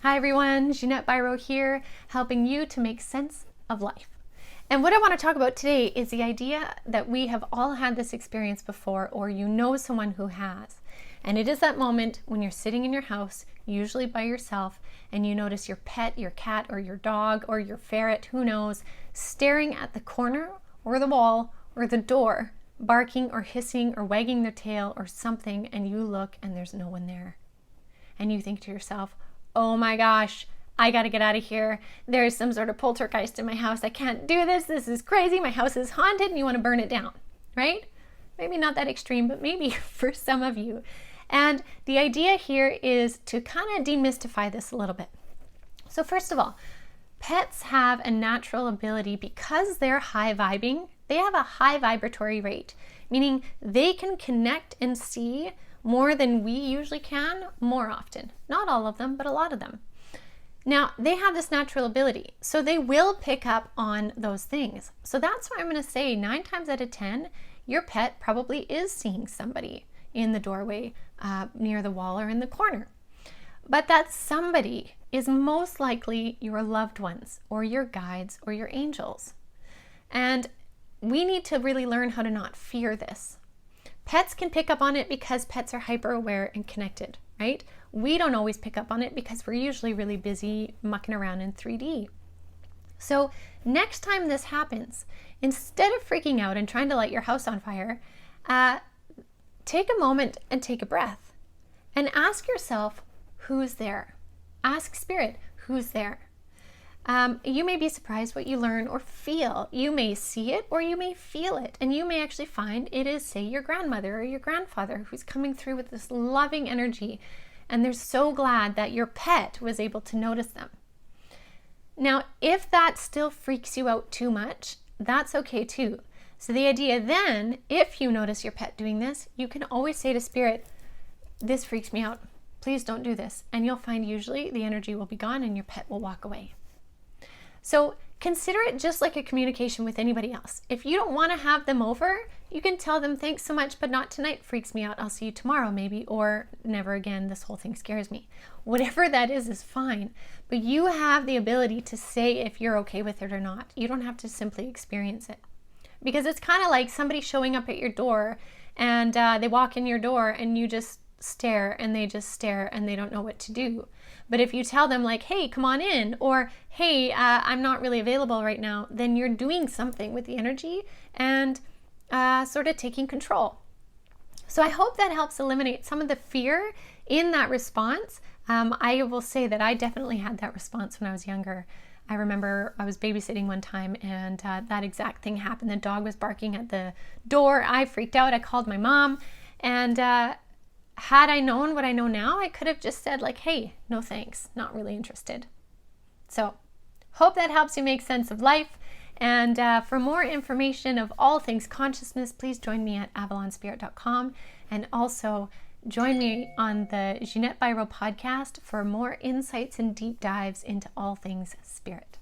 Hi everyone, Ginette Biro here, helping you to make sense of life. And what I want to talk about today is the idea that we have all had this experience before, or you know someone who has. And it is that moment when you're sitting in your house, usually by yourself, and you notice your pet, your cat, or your dog, or your ferret, who knows, staring at the corner, or the wall, or the door, barking or hissing or wagging their tail or something, and you look and there's no one there. And you think to yourself, oh my gosh, I gotta get out of here. There's some sort of poltergeist in my house. I can't do this. This is crazy. My house is haunted, and you want to burn it down, right? Maybe not that extreme, but maybe for some of you. And the idea here is to kind of demystify this a little bit. So first of all, pets have a natural ability, because they're high vibing, they have a high vibratory rate, meaning they can connect and see more than we usually can more often. Not all of them, but a lot of them. Now, they have this natural ability, so they will pick up on those things. So that's why I'm going to say 9 times out of 10, your pet probably is seeing somebody in the doorway, near the wall, or in the corner. But that somebody is most likely your loved ones, or your guides, or your angels. And we need to really learn how to not fear this. Pets can pick up on it because pets are hyper aware and connected, right? We don't always pick up on it because we're usually really busy mucking around in 3D. So next time this happens, instead of freaking out and trying to light your house on fire, take a moment and take a breath and ask yourself, who's there? Ask Spirit, who's there? You may be surprised what you learn or feel. You may see it or you may feel it, and you may actually find it is, say, your grandmother or your grandfather who's coming through with this loving energy, and they're so glad that your pet was able to notice them. Now, if that still freaks you out too much, that's okay too. So the idea then, if you notice your pet doing this, you can always say to Spirit, this freaks me out. Please don't do this. And you'll find usually the energy will be gone and your pet will walk away. So consider it just like a communication with anybody else. If you don't want to have them over, you can tell them, thanks so much, but not tonight, freaks me out. I'll see you tomorrow maybe, or never again, this whole thing scares me. Whatever that is fine. But you have the ability to say if you're okay with it or not. You don't have to simply experience it. Because it's kind of like somebody showing up at your door and they walk in your door and you just stare and they just stare and they don't know what to do. But if you tell them like, hey, come on in, or hey, I'm not really available right now, then you're doing something with the energy and sort of taking control. So I hope that helps eliminate some of the fear in that response. I will say that I definitely had that response when I was younger. I remember I was babysitting one time and that exact thing happened. The dog was barking at the door. I freaked out. I called my mom, and had I known what I know now, I could have just said like, hey, no thanks, not really interested. So hope that helps you make sense of life. And for more information of all things consciousness, please join me at avalonspirit.com, and also join me on the Ginette Biro podcast for more insights and deep dives into all things spirit.